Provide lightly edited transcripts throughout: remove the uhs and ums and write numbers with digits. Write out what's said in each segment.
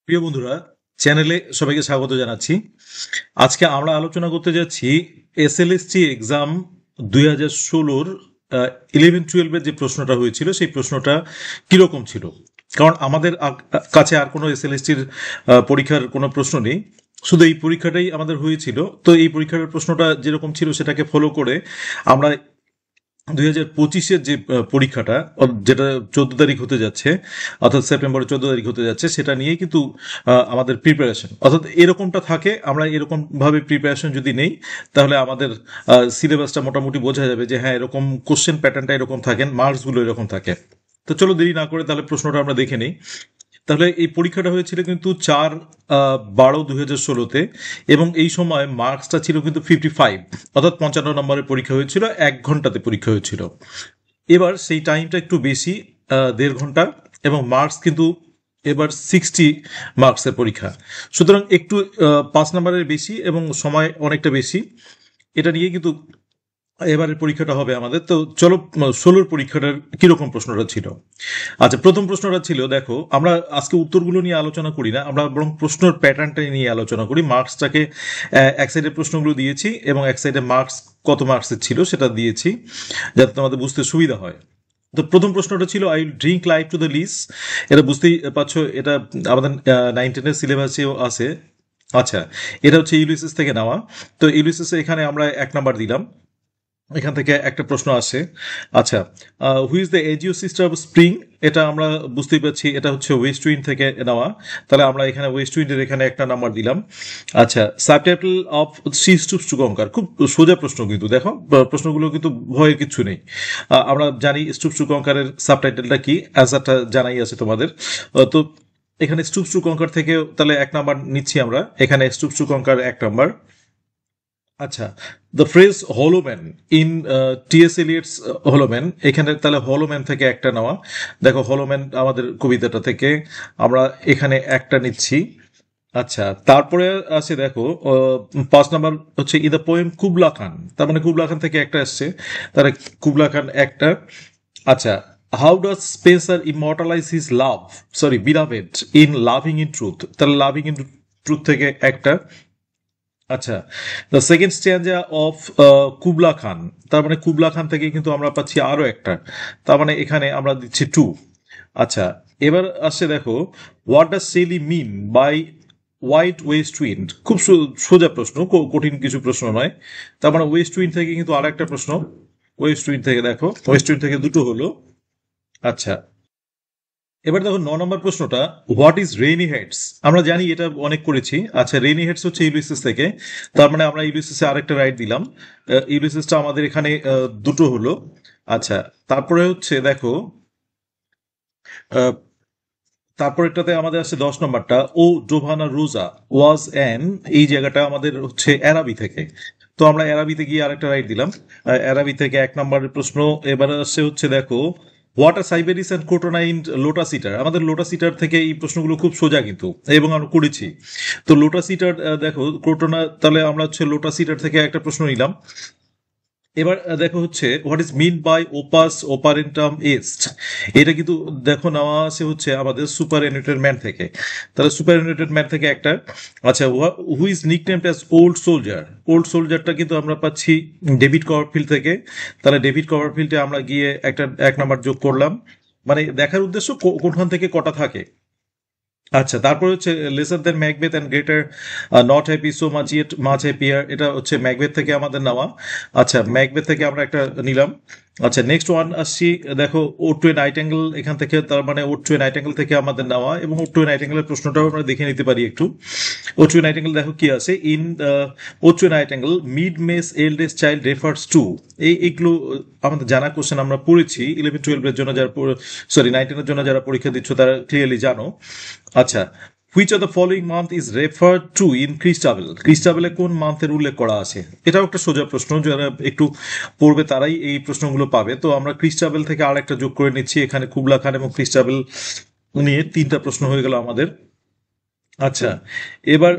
প্রিয় বন্ধুরা, চ্যানেলে সবাইকে স্বাগত জানাচ্ছি। আজকে আমরা আলোচনা করতে যাচ্ছি এসএলএসটি এক্সাম 2016-র 11-12-এর যে প্রশ্নটা হয়েছিল সেই প্রশ্নটা কিরকম ছিল। কারণ আমাদের কাছে আর কোনো এসএলএসটির পরীক্ষার কোনো প্রশ্ন নেই, শুধু এই পরীক্ষাটাই আমাদের হয়েছিল। তো এই পরীক্ষার প্রশ্নটা যেরকম ছিল সেটাকে ফলো করে আমরা 2025-এর যে পরীক্ষাটা, যেটা 14 তারিখ হতে যাচ্ছে, অর্থাৎ সেপ্টেম্বরের 14 তারিখ হতে যাচ্ছে, সেটা নিয়েই কিন্তু আমাদের প্রিপারেশন, অর্থাৎ এরকমটা থাকে। আমরা এরকম ভাবে প্রিপারেশন যদি নেই, তাহলে আমাদের সিলেবাসটা মোটামুটি বোঝা যাবে যে হ্যাঁ, এরকম কোশ্চেন প্যাটার্নটা এরকম থাকে, মার্কসগুলো এরকম থাকে। তো চলো দেরি না করে তাহলে প্রশ্নটা আমরা দেখে নিই। তাহলে এই পরীক্ষাটা হয়েছিল কিন্তু 4/12/2016-তে, এবং এই সময় মার্কসটা ছিল কিন্তু 55, অর্থাৎ 55 নম্বরের পরীক্ষা হয়েছিল, 1 ঘন্টাতে পরীক্ষা হয়েছিল। এবার সেই টাইমটা একটু বেশি, 1.5 ঘন্টা, এবং মার্কস কিন্তু এবার 60 মার্কসের পরীক্ষা। সুতরাং একটু 5 নম্বরের বেশি এবং সময় অনেকটা বেশি। এটা নিয়ে কিন্তু এবারের পরীক্ষাটা হবে আমাদের। তো চলো 16-র পরীক্ষাটার কিরকম প্রশ্নটা ছিল। আচ্ছা, প্রথম প্রশ্নটা ছিল, দেখো আমরা আজকে উত্তরগুলো নিয়ে আলোচনা করি না, আমরা বরং প্রশ্নের প্যাটার্নটা নিয়ে আলোচনা করি। মার্কসটাকে এক সাইডে প্রশ্নগুলো দিয়েছি এবং এক সাইডে মার্কস কত মার্কসের ছিল সেটা দিয়েছি, যাতে তোমাদের বুঝতে সুবিধা হয়। তো প্রথম প্রশ্নটা ছিল, I will drink life to the lees. এটা বুঝতেই পারছো, এটা আমাদের 9-10-এর সিলেবাসেও আছে। আচ্ছা, এটা হচ্ছে ইউলিসিস থেকে নেওয়া। তো ইউলিসিসে এখানে আমরা 1 নাম্বার দিলাম, এখান থেকে একটা প্রশ্ন আসে। আচ্ছা, who is the agio sister of spring, এটা আমরা বুঝতেই পারছি এটা হচ্ছে ওয়েস্ট উইন্ড থেকে নেওয়া, তাহলে আমরা এখানে ওয়েস্ট উইন্ডের এখানে 1 নাম্বার দিলাম। আচ্ছা, subtitle of she stoops to conquer, খুব সোজা প্রশ্ন কিন্তু, দেখো প্রশ্নগুলো কিন্তু ভয়ের কিছু নেই। আমরা জানি স্টুপস টু কনকারের সাবটাইটেলটা কি, অ্যান্সারটা জানাই আছে তোমাদের। তো এখানে স্টুপস টু কনকার থেকে তাহলে 1 নাম্বার নিচ্ছি আমরা, এখানে স্টুপস টু কনকার 1 নাম্বার। আচ্ছা, the phrase hollow men in T S Eliot's hollow men, এখানে তাহলে হলোম্যান থেকে একটা নেওয়া। দেখো হলোম্যান আমাদের কবিতাটা থেকে আমরা এখানে একটা নিচ্ছি। আচ্ছা, তারপরে আছে দেখো 5 নাম্বার হচ্ছে in the poem Kubla Khan, তার মানে কুবলা খান থেকে একটা আসছে, তাহলে কুবলা খান একটা। আচ্ছা, how does Spenser immortalize his love, sorry beloved, in loving in truth, তাহলে লাভিং ইন ট্রুথ থেকে একটা। আচ্ছা, the second stanza of Kubla Khan, তার মানে কুবলা খান থেকে কিন্তু আমরা পাচ্ছি আরো একটা, তার মানে এখানে আমরা দিচ্ছি 2। আচ্ছা, এবার আসছে দেখো, what does Shelley mean by white west wind, খুব সোজা প্রশ্ন, কঠিন কিছু প্রশ্ন নয়। তার মানে ওয়েস্ট উইন্ড থেকে কিন্তু আর একটা প্রশ্ন, ওয়েস্ট উইন্ড থেকে দেখো, ওয়েস্ট উইন্ড থেকে দুটো হলো। আচ্ছা, এবার দেখো 9 নম্বর প্রশ্নটা, হোয়াট ইজ রেইনি হেডস, আমরা জানি এটা অনেক করেছি। আচ্ছা, রেইনি হেডস হচ্ছে ইউলিসিস থেকে, তার মানে আমরা ইউলিসিসে আরেকটা রাইট দিলাম। ইউলিসিসটা আমাদের এখানে দুটো হলো। আচ্ছা, তারপরে হচ্ছে দেখো, আহ, তারপরেরটাতে আমাদের আছে 10 নম্বরটা, ও ডোভানা রোজা ওয়াজ অ্যান, এই জায়গাটা আমাদের হচ্ছে অ্যারাবি থেকে, তো আমরা অ্যারাবিতে গিয়ে আরেকটা রাইট দিলাম। অ্যারাবি থেকে 1 নম্বরের প্রশ্ন। এবার আসছে হচ্ছে দেখো, what are Sybaris and Crotona in lotus eater, আমাদের লোটাস ইটার থেকে এই প্রশ্নগুলো খুব সোজা কিন্তু, এবং আমরা করেছি। তো লোটাস ইটার, দেখো ক্রোটোনা, তাহলে আমরা হচ্ছে লোটাস ইটার থেকে একটা প্রশ্ন নিলাম। এবার দেখো হচ্ছে, হোয়াট ইজ মিন বাই ওপাস ওপারেন্টাম এস্ট, এটা কিন্তু দেখো নেওয়া আছে হচ্ছে আমাদের সুপার অ্যানুটেড ম্যান থেকে, তাহলে সুপার অ্যানুটেড ম্যান থেকে একটা। আচ্ছা, who is nicknamed as old soldier, old সোলজারটা কিন্তু আমরা পাচ্ছি ডেভিড কভারফিল্ড থেকে, তাহলে ডেভিড কভারফিল্ডে আমরা গিয়ে একটা 1 নাম্বার যোগ করলাম। মানে দেখার উদ্দেশ্য কোনখান থেকে কটা থাকে। আচ্ছা, তারপর হচ্ছে laser then Macbeth and greater not happy so much yet much happier, এটা হচ্ছে ম্যাকবেথ থেকে আমাদের নেওয়া। আচ্ছা, ম্যাকবেথ থেকে আমরা একটা নিলাম। আচ্ছা, নেক্সট ওয়ান আসছি, দেখো ও টু এ নাইট অ্যাঙ্গেল, এখান থেকে তার মানে ও টু এ নাইট অ্যাঙ্গেল থেকে আমাদের নেওয়া, এবং ও টু এ নাইট অ্যাঙ্গেলের প্রশ্নটাও আমরা দেখে নিতে পারি একটু। Ode to a nightingale দেখো কি আছে, in ode to a nightingale Midas eldest child refers to, এইগুলো আমাদের জানা কোশ্চেন, আমরা পড়েছি 11-12-এর জন্য যারা, সরি 9-10-এর জন্য যারা পরীক্ষা দিচ্ছ তারা ক্লিয়ারলি জানো। আচ্ছা, which of the following month is refer to in Christabel, ক্রিস্টাবেলে কোন মান্থের উল্লেখ করা আছে, এটাও একটা সোজা প্রশ্ন, যারা একটু পড়বে তারাই এই প্রশ্নগুলো পাবে। তো আমরা ক্রিস্টাবেল থেকে আর একটা যোগ করে নিচ্ছি, এখানে কুবলা খান এবং ক্রিস্টাবেল নিয়ে 3টা প্রশ্ন হয়ে গেল আমাদের। আচ্ছা, এবার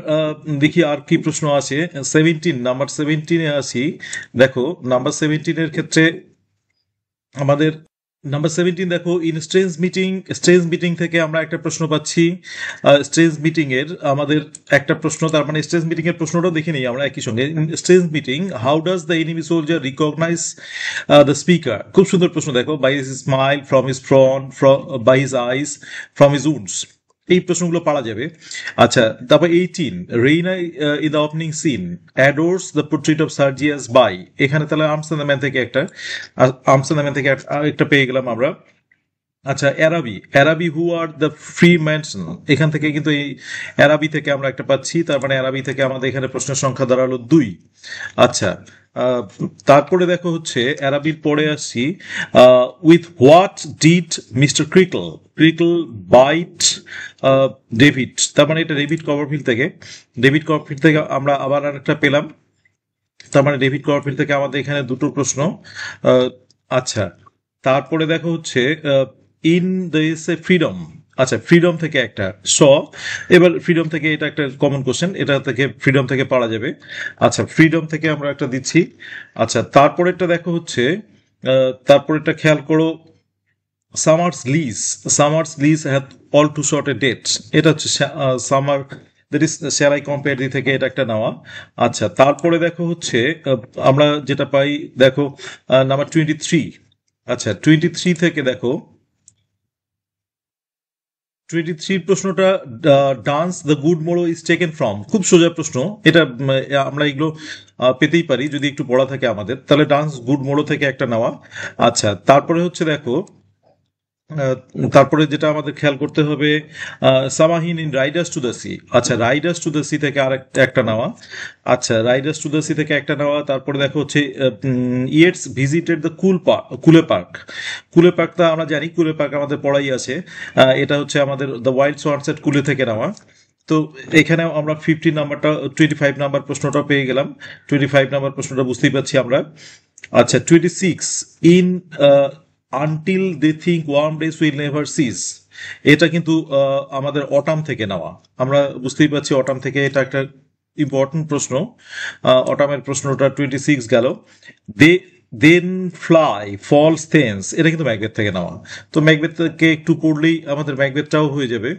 দেখি আর কি প্রশ্ন আছে। 17, নাম্বার 17-এ আসি। দেখো নাম্বার 17-এর ক্ষেত্রে আমাদের নাম্বার 17 দেখো, ইন স্ট্রেঞ্জ মিটিং থেকে আমরা একটা প্রশ্ন পাচ্ছি। স্ট্রেঞ্জ মিটিং এর আমাদের একটা প্রশ্ন, তার মানে স্ট্রেঞ্জ মিটিং এর প্রশ্নটাও দেখে নিই আমরা একই সঙ্গে। Strange meeting, how does the enemy soldier recognize the speaker? খুব সুন্দর প্রশ্ন দেখো, by his smile, from his front, by his eyes, from his wounds. এই প্রশ্নগুলো পারা যাবে। আচ্ছা, তারপর 18, Raina in the opening scene adores the portrait of Sergius by. এখানে তাহলে আর্মস অ্যান্ড দ্য ম্যান থেকে একটা পেয়ে গেলাম আমরা। আচ্ছা, অ্যারাবি হু আর দ্য ফ্রি ম্যানসন, এখান থেকে কিন্তু এই অ্যারাবি থেকে আমরা একটা পাচ্ছি, তার মানে অ্যারাবি থেকে আমাদের এখানে প্রশ্নের সংখ্যা দাঁড়ালো 2। আচ্ছা, তারপরে দেখো হচ্ছে অ্যারাবির পরে আসছি, with what did mister Creakle bite David, তার মানে এটা ডেভিড কভারফিল্ড থেকে আমরা আবার আরেকটা পেলাম, তার মানে ডেভিড কভারফিল্ড থেকে আমাদের এখানে দুটো প্রশ্ন। আচ্ছা, তারপরে দেখো হচ্ছে ইন দ্য এসে ফ্রিডম। আচ্ছা, ফ্রিডম থেকে একটা এবার ফ্রিডম থেকে এটা একটা কমন কোশ্চেন, এটা থেকে ফ্রিডম থেকে পারা যাবে। আচ্ছা, ফ্রিডম থেকে আমরা একটা দিচ্ছি। আচ্ছা, তারপরেরটা দেখো হচ্ছে, তারপরেরটা খেয়াল করো, summer's lease have all too short a date. এটা হচ্ছে summer, that is shall I compare thee থেকে এটা একটা নেওয়া। আচ্ছা, তারপরে দেখো হচ্ছে আমরা যেটা পাই, দেখো নাম্বার 23। আচ্ছা, 23 থেকে দেখো 23 প্রশ্নটা, Donne's the good morrow is taken from. খুব সোজা প্রশ্ন এটা, আমরা এগুলো পেতেই পারি যদি একটু পড়া থাকে আমাদের, তাহলে ডান্স গুড মোড়ো থেকে একটা নেওয়া। আচ্ছা, তারপরে হচ্ছে দেখো, তারপরে যেটা আমাদের খেয়াল করতে হবে, Samhain in riders to the sea. আচ্ছা, রাইডার্স টু দ্য সি থেকে আর একটা নেওয়া। আচ্ছা, রাইডার্স টু দ্য সি থেকে একটা নেওয়া। তারপরে দেখো হচ্ছে ইয়েটস ভিজিটেড দ্য কুলে পার্কটা আমরা জানি, কুলে পার্ক আমাদের পড়াই আছে। এটা হচ্ছে আমাদের দ্য ওয়াইল্ড সোয়ানসেট কুলে থেকে নেওয়া। তো এখানে আমরা 25 নাম্বার প্রশ্নটা পেয়ে গেলাম। 25 নাম্বার প্রশ্নটা বুঝতেই পারছি আমরা। আচ্ছা, 26, in until they think warm days will never cease. এটা কিন্তু আমাদের অটাম থেকে নেওয়া, আমরা বুঝতেই পারছি অটাম থেকে এটা একটা ইম্পর্টেন্ট প্রশ্ন। অটামের প্রশ্নটা 26 গেল। দে দেন ফ্লাই ফলস থেন্স, এটা কিন্তু ম্যাকবেথ থেকে নেওয়া। তো ম্যাকবেথ থেকে একটু পড়লেই আমাদের ম্যাকবেথটাও হয়ে যাবে।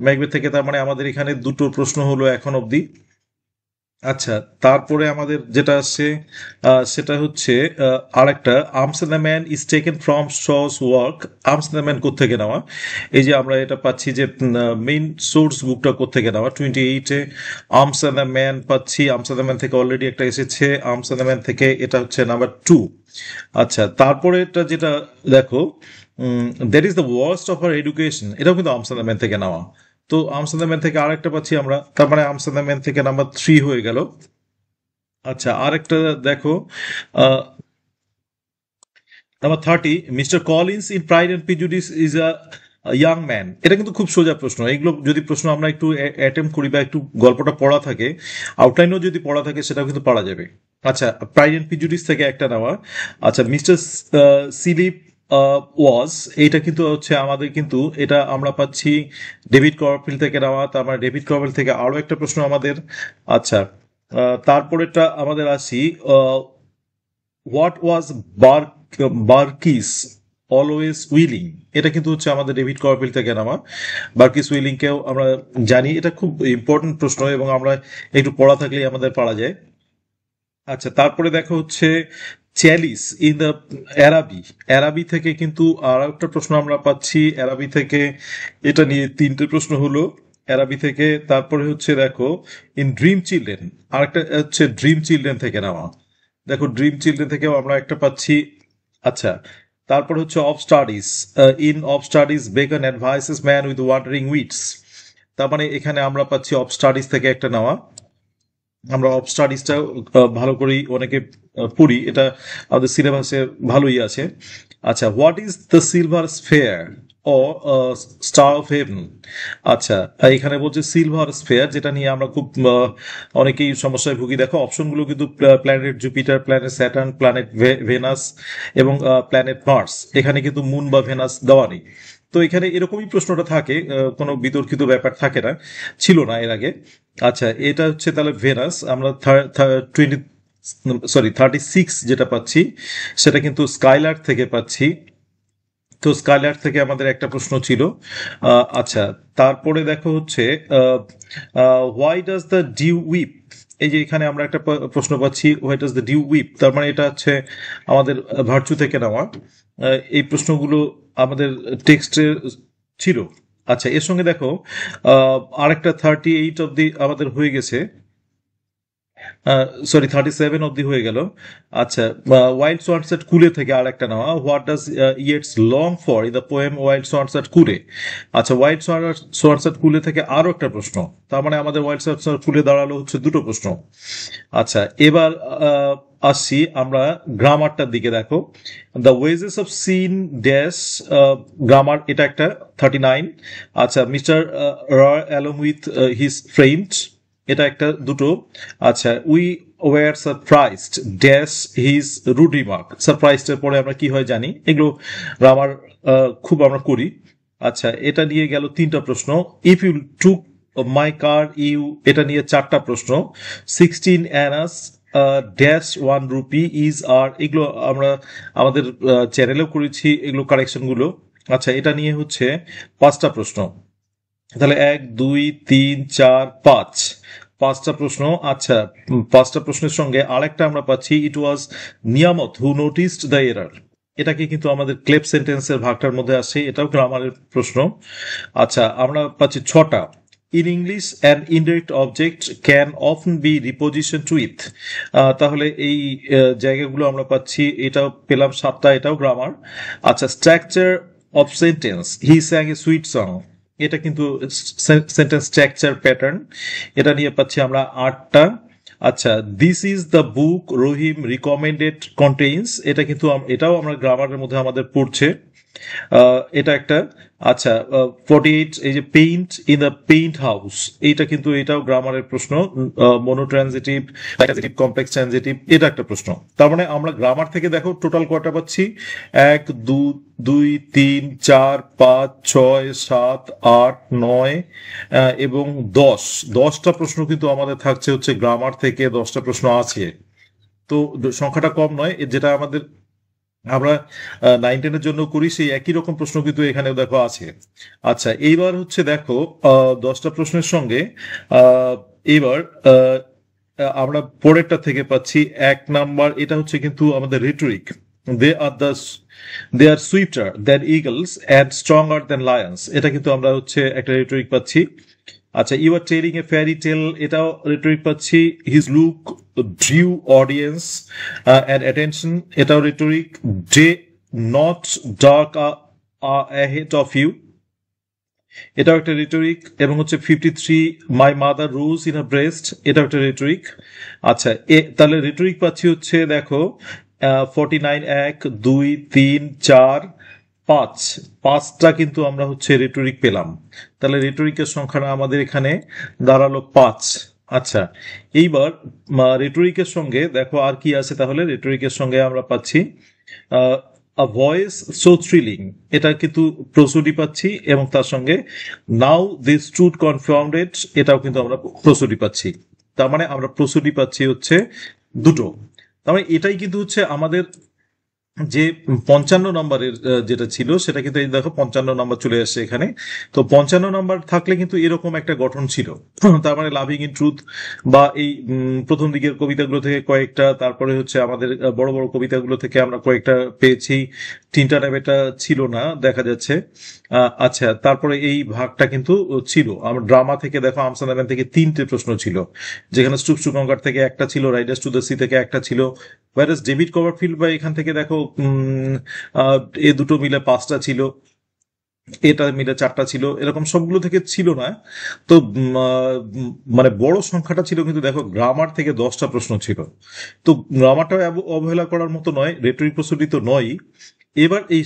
ম্যাকবেথ থেকে তার মানে আমাদের এখানে দুটো প্রশ্ন হলো এখন অবধি। আচ্ছা, তারপরে আমাদের যেটা আসছে সেটা হচ্ছে আরেকটা, arms and the man is taken from Shaw work. Arms and the man কোত্থেকে নেওয়া? এই যে আমরা এটা পাচ্ছি যে মেইন সোর্স বুকটা কোত্থেকে নেওয়া, 28-এ আর্মস অ্যান্ড দ্য ম্যান পাচ্ছি। আর্মস অ্যান্ড দ্য ম্যান থেকে অলরেডি একটা এসেছে, আর্মস অ্যান্ড দ্য ম্যান থেকে এটা হচ্ছে নাম্বার 2। আচ্ছা, তারপরে এটা যেটা দেখো, that is the worst of our education, এটাও কিন্তু আর্মস অ্যান্ড দ্য ম্যান থেকে নেওয়া। তো আর্মস অ্যান্ড দ্য ম্যান থেকে আরেকটা পাচ্ছি আমরা, তার মানে আর্মস অ্যান্ড দ্য ম্যান থেকে নাম্বার 3 হয়ে গেল। আচ্ছা, আরেকটা দেখো, number 30, mister Collins in pride and prejudice is a young man. এটা কিন্তু খুব সোজা প্রশ্ন, এগুলো যদি প্রশ্ন আমরা একটু অ্যাটেম্প করি বা একটু গল্পটা পড়া থাকে, আউটলাইনও যদি পড়া থাকে, সেটাও কিন্তু পারা যাবে। আচ্ছা, প্রাইড অ্যান্ড প্রিজুডিস থেকে একটা নেওয়া। আচ্ছা, মিস্টার সিলিপ ওয়াজ, এইটা কিন্তু হচ্ছে আমাদের কিন্তু এটা আমরা পাচ্ছি ডেভিড কভারফিল্ড থেকে নেওয়া, তার মানে ডেভিড কভারফিল্ড থেকে আরো একটা প্রশ্ন আমাদের। আচ্ছা, তারপরেটা আমাদের আসি, হোয়াট ওয়াজ বার্কিস অলওয়েজ উইলিং। এটা কিন্তু হচ্ছে আমাদের ডেভিড কভারফিল্ড থেকে নেওয়া। বার্কিস উইলিংকেও আমরা জানি, এটা খুব ইম্পর্টেন্ট প্রশ্ন এবং আমরা একটু পড়া থাকলেই আমাদের পারা যায়। আচ্ছা, তারপরে দেখো হচ্ছে চ্যালিস ইন দ্য অ্যারাবি থেকে কিন্তু আর একটা প্রশ্ন আমরা পাচ্ছি অ্যারাবি থেকে। এটা নিয়ে 3টে প্রশ্ন হলো অ্যারাবি থেকে। তারপরে হচ্ছে দেখো ইন ড্রিম চিলড্রেন, আরেকটা হচ্ছে ড্রিম চিলড্রেন থেকে নেওয়া। দেখো ড্রিম চিলড্রেন থেকেও আমরা একটা পাচ্ছি। আচ্ছা, তারপর হচ্ছে of studies, in of studies beacon advises man with wandering wits. তার মানে এখানে আমরা পাচ্ছি অফ স্টাডিজ থেকে একটা নেওয়া। আমরা অফ স্টাডিজটা ভালো করেই অনেকে পড়ি, এটা আমাদের সিলেবাসে ভালোই আছে। আচ্ছা, what is the silver sphere ও স্টার অফ হেভেন। আচ্ছা, এখানে বলছে সিলভার স্ফেয়ার, যেটা নিয়ে আমরা খুব অনেকেই সমস্যায় ভুগি। দেখো অপশনগুলো কিন্তু planet Jupiter, planet Saturn, planet Venus এবং প্ল্যানেট মার্স। এখানে কিন্তু মুন বা ভেনাস দেওয়া নেই। তো এখানে এরকমই প্রশ্নটা থাকে, কোনো বিতর্কিত ব্যাপার থাকে না, ছিল না এর আগে। আচ্ছা, এটা হচ্ছে তাহলে ভেনাস। আমরা 36 যেটা পাচ্ছি সেটা কিন্তু স্কাইলার থেকে পাচ্ছি। তো স্কাইলার থেকে আমাদের একটা প্রশ্ন ছিল। আচ্ছা, তারপরে দেখো হচ্ছে why does the dew weep, এই যে এখানে আমরা একটা প্রশ্ন পাচ্ছি, why does the dew weep, তার মানে এটা হচ্ছে আমাদের ভার্চু থেকে নেওয়া। এই প্রশ্নগুলো আমাদের টেক্সটে ছিল। আচ্ছা, এর সঙ্গে দেখো আরেকটা 38 অব্দি আমাদের হয়ে গেছে, সরি 37 অব্দি হয়ে গেল। আচ্ছা, ওয়াইল্ড সোয়ান্স এট কুলে থেকে আর একটা নেওয়া, what does Yeats long for in the poem wild swans at Coole. আচ্ছা, ওয়াইল্ড সোয়ান্স এট কুলে থেকে আরো একটা প্রশ্ন, তার মানে আমাদের ওয়াইল্ড সোয়ান্স এট কুলে দাঁড়ালো হচ্ছে দুটো প্রশ্ন। আচ্ছা, এবার আসছি আমরা গ্রামারটার দিকে। দেখো, the wages of sin dash, grammar এটা একটা 39। আচ্ছা, Mister Roy along with his friends, এটা একটা দুটো। আচ্ছা, we were surprised dash his rude remark, surprised এর পরে আমরা কি হয় জানি, এগুলো গ্রামার খুব আমরা করি। আচ্ছা, এটা নিয়ে গেল তিনটা প্রশ্ন। If you took my car you, এটা নিয়ে চারটা প্রশ্ন। 16 annas dash 1 rupee is are, এগুলো আমরা আমাদের চ্যানেলেও করেছি এগুলো কারেকশনগুলো। আচ্ছা, এটা নিয়ে হচ্ছে পাঁচটা প্রশ্ন। তাহলে 1 2 3 4 5, পাঁচটা প্রশ্ন। আচ্ছা, পাঁচটা প্রশ্নের সঙ্গে আরেকটা আমরা পাচ্ছি, ইট ওয়াজ নিয়ামত হু নোটিসড দ্য এরার, এটাকে কিন্তু আমাদের ক্লেপ সেন্টেন্সের ভাগটার মধ্যে আসে, এটাও গ্রামারের প্রশ্ন। আচ্ছা, আমরা পাচ্ছি ছটা। In English an indirect object can often be reposition to with, তাহলে এই জায়গাগুলো আমরা পাচ্ছি, এটাও পেলাম সাতটা, এটাও গ্রামার। আচ্ছা, structure of sentence, he স্যাং a sweet song, এটা কিন্তু সেন্টেন্স স্ট্রাকচার প্যাটার্ন, এটা নিয়ে পাচ্ছি আমরা আটটা। আচ্ছা, this is the book Rahim recommended contains, এটা কিন্তু এটাও আমরা গ্রামারের মধ্যে আমাদের পড়ছে, এটা একটা। আচ্ছা, 48, এই যে paint in the paint house, এইটা কিন্তু এটাও গ্রামারের প্রশ্ন, মনোট্রানজিটিভ, কমপ্লেক্স ট্রানজিটিভ, এটা একটা প্রশ্ন। তার মানে আমরা গ্রামার থেকে দেখো টোটাল কয়টা পাচ্ছি, 1 2 2 3 4 5 6 7 8 9 এবং 10টা প্রশ্ন কিন্তু আমাদের থাকছে হচ্ছে গ্রামার থেকে, 10টা প্রশ্ন আছে। তো সংখ্যাটা কম নয়, যেটা আমাদের আমরা 9-10 এর জন্য করি সেই একই রকম প্রশ্ন কিন্তু এখানেও দেখো আছে। আচ্ছা, এইবার হচ্ছে দেখো 10টা প্রশ্নের সঙ্গে এইবার আমরা পরেরটা থেকে পাচ্ছি 1 নাম্বার, এটা হচ্ছে কিন্তু আমাদের rhetoric. They are swifter than eagles and stronger than lions, এটা কিন্তু আমরা হচ্ছে একটা রিটরিক পাচ্ছি। আচ্ছা, you are telling a fairy tale, এটাও রিটরিক পাচ্ছি। His look drew audience and attention, এটাও rhetoric. Day not dark ahead of you, এটাও একটা রিটরিক। এবং হচ্ছে 53 my mother rose in a breast, এটাও একটা রিটরিক। আচ্ছা, তাহলে রিটরিক পাচ্ছি হচ্ছে দেখো 49 1 2 3 4 5, পাঁচটা কিন্তু আমরা হচ্ছে রিটরিক পেলাম। তাহলে রিটরিকের সংখ্যাটা আমাদের এখানে দাঁড়ালো 5। আচ্ছা, এইবার রিটরিকের সঙ্গে দেখো আর কি আছে, তাহলে রিটরিকের সঙ্গে আমরা পাচ্ছি আ ভয়েস সো থ্রিলিং, এটা কিন্তু প্রসুডি পাচ্ছি, এবং তার সঙ্গে নাও দিস স্টুড কনফাউন্ডেড, এটাও কিন্তু আমরা প্রসুডি পাচ্ছি। তার মানে আমরা প্রসুডি পাচ্ছি হচ্ছে দুটো। তার মানে এটাই কিন্তু হচ্ছে আমাদের যে 55 নম্বরের যেটা ছিল সেটা কিন্তু এই দেখো 55 নম্বর চলে আসছে এখানে। তো 55 নম্বর থাকলে কিন্তু এরকম একটা গঠন ছিল। তার মানে লাভিং ইন ট্রুথ বা এই প্রথম দিকের কবিতাগুলো থেকে কয়েকটা, তারপরে হচ্ছে আমাদের বড় বড় কবিতাগুলো থেকে আমরা কয়েকটা পেয়েছি, তিনটা নাম এটা ছিল না দেখা যাচ্ছে। আচ্ছা, তারপরে এই ভাগটা কিন্তু ছিল। আমরা ড্রামা থেকে দেখো আমসানাবেন থেকে 3টে প্রশ্ন ছিল, যেখানে স্টুপ সুকঙ্কার থেকে একটা ছিল, রাইডার্স টু দ্য সি থেকে একটা ছিল, ওয়ারাস ডেভিড কভারফিল্ড বা এখান থেকে দেখো এ দুটো মিলে 5টা ছিল, এটা মিলে 4টা ছিল, এরকম সবগুলো থেকে ছিল না। তো মানে বড় সংখ্যাটা ছিল কিন্তু দেখো গ্রামার থেকে 10টা প্রশ্ন ছিল। তো গ্রামারটা অবহেলা করার মতো নয়, রেটরিক প্রস্তুতি তো নয়। এবার এই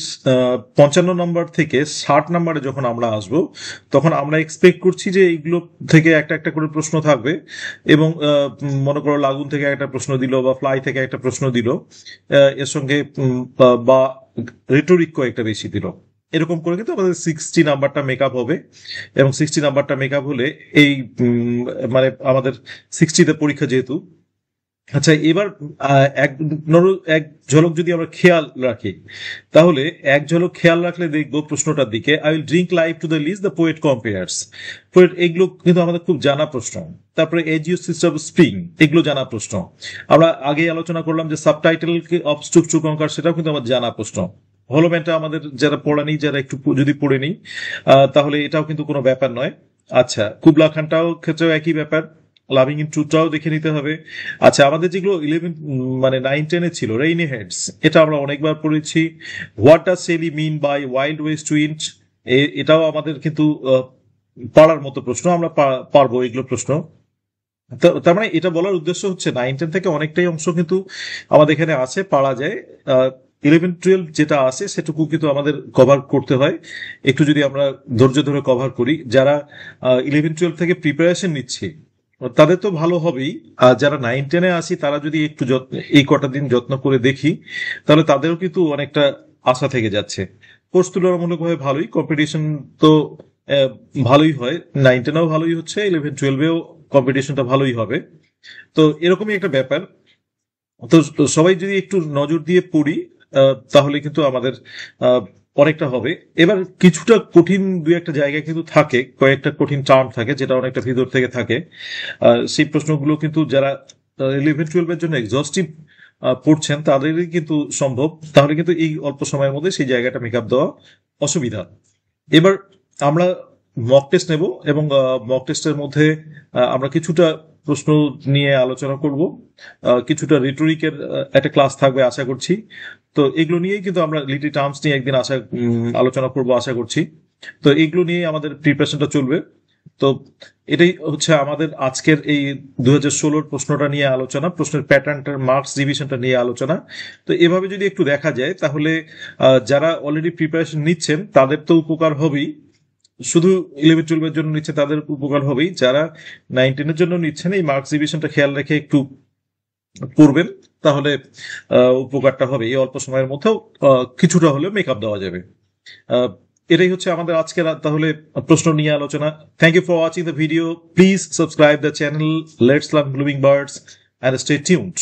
55 নম্বর থেকে 60 নম্বরে যখন আমরা আসব, তখন আমরা এক্সপেক্ট করছি যে এইগুলো থেকে একটা একটা করে প্রশ্ন থাকবে, এবং মনে করো লাগুন থেকে একটা প্রশ্ন দিল বা ফ্লাই থেকে একটা প্রশ্ন দিল, এর সঙ্গে বা রেটরিক কয়েকটা বেশি দিল, এরকম করে কিন্তু আমাদের 60 নাম্বারটা মেকআপ হবে। এবং 60 নাম্বারটা মেকআপ হলে এই মানে আমাদের 60তে পরীক্ষা যেহেতু, আচ্ছা, এবার এক ঝলক যদি আমরা খেয়াল রাখি, তাহলে এক ঝলক খেয়াল রাখলে দেখবো প্রশ্নটার দিকে, I will drink life to the lees the poet compares. Poet, এগুলো কিন্তু আমাদের খুব জানা প্রশ্ন। তারপরে এজ ইউ সিস্টার স্প্রিং, এগুলো জানা প্রশ্ন। আমরা আগে আলোচনা করলাম যে সাবটাইটেল অফ স্টুক কঙ্কার, সেটাও কিন্তু আমাদের জানা প্রশ্ন। হলোম্যানটা আমাদের যারা পড়ানি, যারা একটু যদি পড়ে নিই, তাহলে এটাও কিন্তু কোনো ব্যাপার নয়। আচ্ছা, কুবলা খানটাও ক্ষেত্রেও একই ব্যাপার, লাভিং ইন ট্রুথটাও দেখে নিতে হবে। আচ্ছা, আমাদের যেগুলো 9-10-এ ছিল, রেইনি হেডস, এটা আমরা অনেকবার পড়েছি। What does Shelley mean by wild west wind, এটাও আমাদের কিন্তু পড়ার মতো প্রশ্ন, আমরা পারবো এগুলো প্রশ্ন। তার মানে এটা বলার উদ্দেশ্য হচ্ছে 9-10 থেকে অনেকটাই অংশ কিন্তু আমাদের এখানে আছে, পারা যায়। 11-12 যেটা আছে সেটুকু কিন্তু আমাদের কভার করতে হয়, একটু যদি আমরা ধৈর্য ধরে কভার করি। যারা 11-12 থেকে প্রিপারেশন নিচ্ছে তাদের তো ভালো হবেই, আর যারা 9-10-এ আসি তারা যদি একটু এই কটা দিন যত্ন করে দেখি, তাহলে তাদেরও কিন্তু অনেকটা আশা থেকে যাচ্ছে। কোর্স তুলনামূলকভাবে ভালোই, কম্পিটিশন তো আহ, ভালোই হয়। 9-10-এও ভালোই হচ্ছে, 11-12-এও কম্পিটিশনটা ভালোই হবে। তো এরকমই একটা ব্যাপার। তো সবাই যদি একটু নজর দিয়ে পড়ি, তাহলে কিন্তু আমাদের আহ, অনেকটা হবে। এবার কিছুটা কঠিন দুই একটা জায়গায় কিন্তু থাকে, কয়েকটা কঠিন টার্ম থাকে যেটা অনেকটা ভিতর থেকে থাকে। সেই প্রশ্নগুলো কিন্তু যারা 11-12-এর জন্য এক্সস্টিভ পড়ছেন তাদেরই কিন্তু সম্ভব, তাহলে কিন্তু এই অল্প সময়ের মধ্যে সেই জায়গাটা মেকআপ দেওয়া অসুবিধা। এবার আমরা মক টেস্ট নেব, এবং মক টেস্টের মধ্যে আমরা কিছুটা প্রশ্ন নিয়ে আলোচনা করব, কিছুটা রিটোরিকের একটা ক্লাস থাকবে আশা করছি। তো এগুলো নিয়েই কিন্তু আমরা লিটি টার্মস নিয়ে একদিন আলোচনা করব আশা করছি। তো এগুলো নিয়ে আমাদের প্রিপারেশনটা চলবে। তো এটাই হচ্ছে আমাদের আজকের এই 2016 প্রশ্নটা নিয়ে আলোচনা, প্রশ্নের প্যাটার্নটার মার্কস ডিভিশনটা নিয়ে আলোচনা। তো এভাবে যদি একটু দেখা যায়, তাহলে যারা অলরেডি প্রিপারেশন নিচ্ছেন তাদের তো উপকার হবেই, শুধু 11-12-এর জন্য নিচ্ছে তাদের উপকার হবেই, যারা 9-10-এর জন্য নিচ্ছেন এই মার্কস ডিভিশনটা খেয়াল রেখে একটু পড়বেন, তাহলে উপকারটা হবে। এই অল্প সময়ের মধ্যেও কিছুটা হলেও মেকআপ দেওয়া যাবে। আহ, এটাই হচ্ছে আমাদের আজকের তাহলে প্রশ্ন নিয়ে আলোচনা। Thank you for watching the video. Please subscribe the channel let's learn blooming birds and stay tuned.